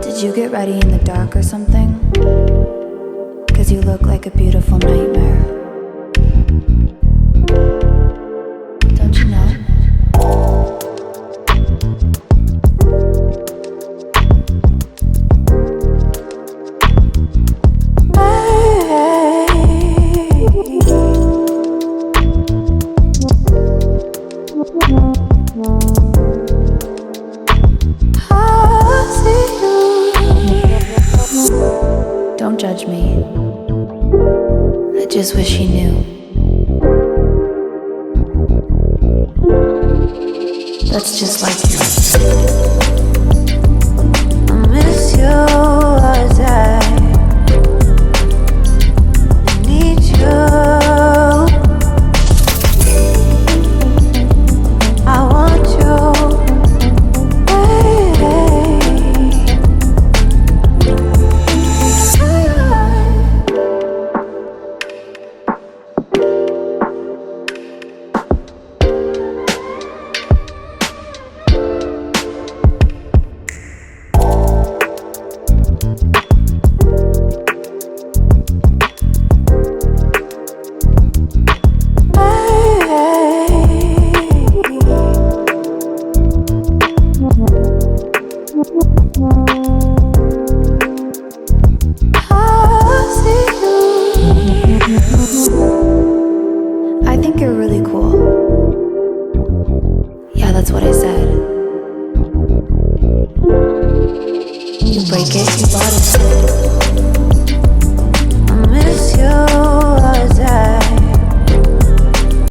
Did you get ready in the dark or something? 'Cause you look like a beautiful nightmare. Don't you know? Don't judge me. I just wish he knew. That's just like you. I miss you as I need you. I want you. I think you're really cool. Yeah, that's what I said. You break it, you